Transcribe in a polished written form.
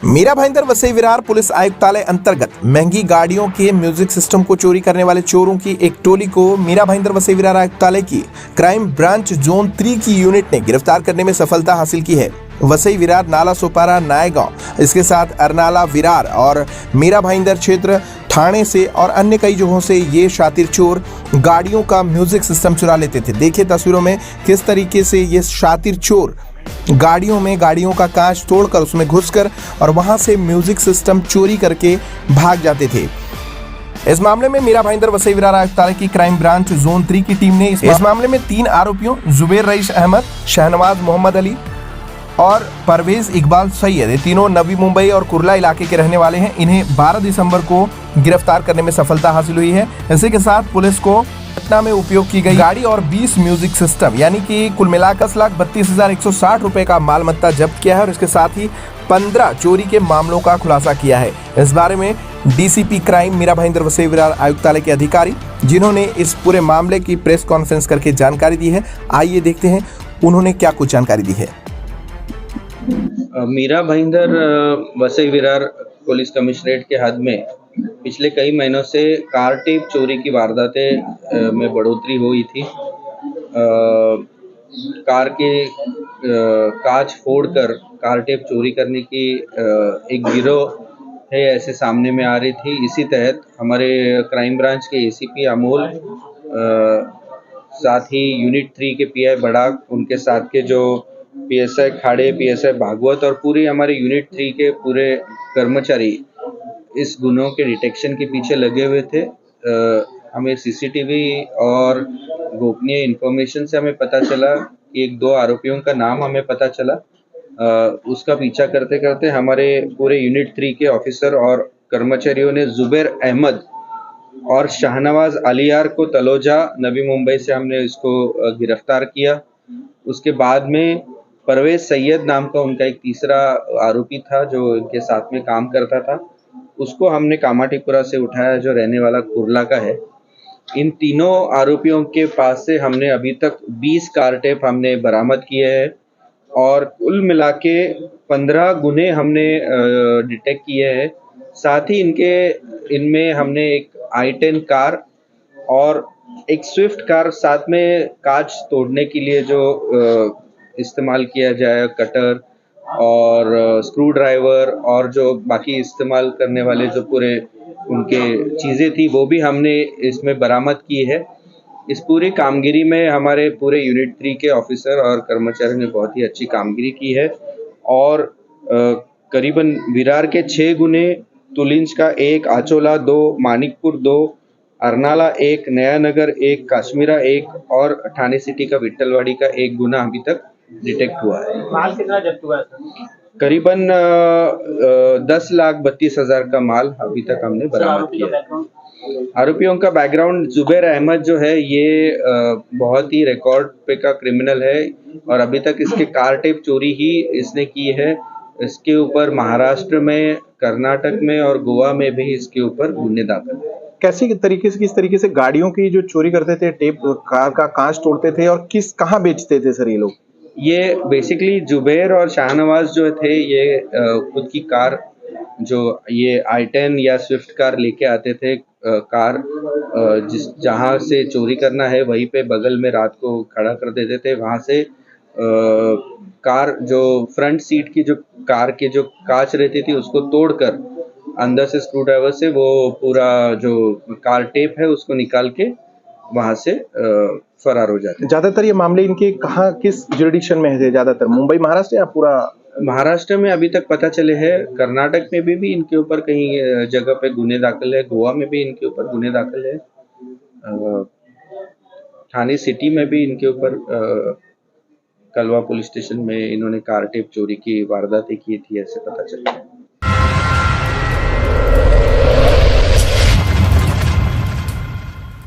Meera Bhayandar Vasai Virar police आयुक्तालय अंतर्गत महंगी गाड़ियों के म्यूजिक सिस्टम को चोरी करने वाले चोरों की एक टोली को मीरा भाईंदर वसई विरार आयुक्तालय की क्राइम ब्रांच जोन 3 की यूनिट ने गिरफ्तार करने में सफलता हासिल की है। वसई विरार नाला सोपारा नायगांव इसके साथ अरनाला विरार और मीरा भाईंदर क्षेत्र ठाणे से और अन्य कई जगहों से ये शातिर चोर गाड़ियों का म्यूजिक सिस्टम चुरा लेते थे। देखिए तस्वीरों में किस तरीके से ये शातिर चोर गाड़ियों का कांच तोड़कर उसमें घुसकर और वहां से म्यूजिक सिस्टम चोरी करके भाग जाते थे। इस मामले में मीरा भाईंदर वसई विरार आयुक्तालय की क्राइम ब्रांच जोन 3 की टीम ने इस मामले में 3 आरोपियों जुबेर रईस अहमद, शहनवाज मोहम्मद अली और परवेज इकबाल सैयद, ये तीनों नवी मुंबई और कुर्ला इलाके के रहने वाले हैं। इन्हें 12 दिसंबर को गिरफ्तार करने में सफलता हासिल हुई है। इसी के साथ पुलिस को घटना में उपयोग की गई गाड़ी और 20 म्यूजिक सिस्टम यानी कि कुल मिलाकर 10,32,160 रुपए का माल मत्ता जब्त किया है और इसके साथ ही 15 चोरी के मामलों का खुलासा किया है। इस बारे में डीसीपी क्राइम मीरा भाईंदर वसई विरार आयुक्तालय के अधिकारी जिन्होंने इस पूरे मामले की प्रेस कॉन्फ्रेंस करके जानकारी दी है, आइए देखते हैं उन्होंने क्या कुछ जानकारी दी है। मीरा भाईंदर वसई विरार पुलिस कमिश्नरेट के हद में पिछले कई महीनों से कार टेप चोरी की वारदातें में बढ़ोतरी हुई थी। कार के कांच फोड़कर कार टेप चोरी करने की एक गिरोह है ऐसे सामने में आ रही थी। इसी तहत हमारे क्राइम ब्रांच के एसीपी अमोल, साथ ही यूनिट 3 के पीआई बड़ाक, उनके साथ के जो पीएसआई खाड़े, पीएसआई भागवत और पूरी हमारे यूनिट 3 के पूरे कर्मचारी इस गुनों के डिटेक्शन के पीछे लगे हुए थे। हमें सीसीटीवी और गोपनीय इंफॉर्मेशन से हमें पता चला कि 1-2 आरोपियों का नाम हमें पता चला। उसका पीछा करते करते हमारे पूरे यूनिट 3 के ऑफिसर और कर्मचारियों ने जुबेर अहमद और शाहनवाज अलियार को तलोजा नवी मुंबई से हमने इसको गिरफ्तार किया। उसके बाद में परवेज सैयद नाम का उनका एक तीसरा आरोपी था जो इनके साथ में काम करता था, उसको हमने कामाटीपुरा से उठाया जो रहने वाला कुर्ला का है। इन तीनों आरोपियों के पास से हमने अभी तक 20 कार टेप हमने बरामद किए हैं और कुल मिला के 15 गुने हमने डिटेक्ट किए हैं। साथ ही इनमें हमने एक i10 कार और एक स्विफ्ट कार साथ में कांच तोड़ने के लिए जो इस्तेमाल किया जाए, कटर और स्क्रू ड्राइवर और जो बाकी इस्तेमाल करने वाले जो पूरे उनके चीज़ें थी वो भी हमने इसमें बरामद की है। इस पूरी कामगिरी में हमारे पूरे यूनिट 3 के ऑफिसर और कर्मचारियों ने बहुत ही अच्छी कामगिरी की है और करीबन विरार के 6 गुने, तुलिंज का 1, आचोला 2, मानिकपुर 2, अरनाला 1, नयानगर 1, काश्मीरा 1 और ठाणे सिटी का विट्ठलवाड़ी का 1 गुना अभी तक डिटेक्ट हुआ है। माल कितना जब्त हुआ है सर? करीबन 10,32,000 का माल अभी तक हमने बरामद किया। आरोपियों का बैकग्राउंड, जुबेर अहमद जो है ये बहुत ही रिकॉर्ड पे का क्रिमिनल है और अभी तक इसके कार टेप चोरी ही इसने की है। इसके ऊपर महाराष्ट्र में, कर्नाटक में और गोवा में भी इसके ऊपर गुन्हे दाखिल है। किस तरीके से गाड़ियों की जो चोरी करते थे, टेप कार का कांच तोड़ते थे और कहाँ बेचते थे सर ये लोग? ये बेसिकली जुबेर और शाहनवाज जो थे ये खुद की कार जो ये i10 या स्विफ्ट कार लेके आते थे। कार जहाँ से चोरी करना है वहीं पे बगल में रात को खड़ा कर देते थे। वहाँ से कार जो फ्रंट सीट की जो कार के जो कांच रहती थी उसको तोड़कर अंदर से स्क्रू ड्राइवर से वो पूरा जो कार टेप है उसको निकाल के वहां से फरार हो जाते। ज्यादातर ये मामले इनके कहाँ किस जुरिडिक्शन में है? ज्यादातर मुंबई महाराष्ट्र या पूरा महाराष्ट्र में अभी तक पता चले हैं। कर्नाटक में भी इनके ऊपर कहीं जगह पे गुन्हे दाखिल है, गोवा में भी इनके ऊपर गुन्हे दाखिल है, ठाणे सिटी में भी इनके ऊपर कलवा पुलिस स्टेशन में इन्होंने कार टेप चोरी की वारदातें की थी ऐसे पता चला।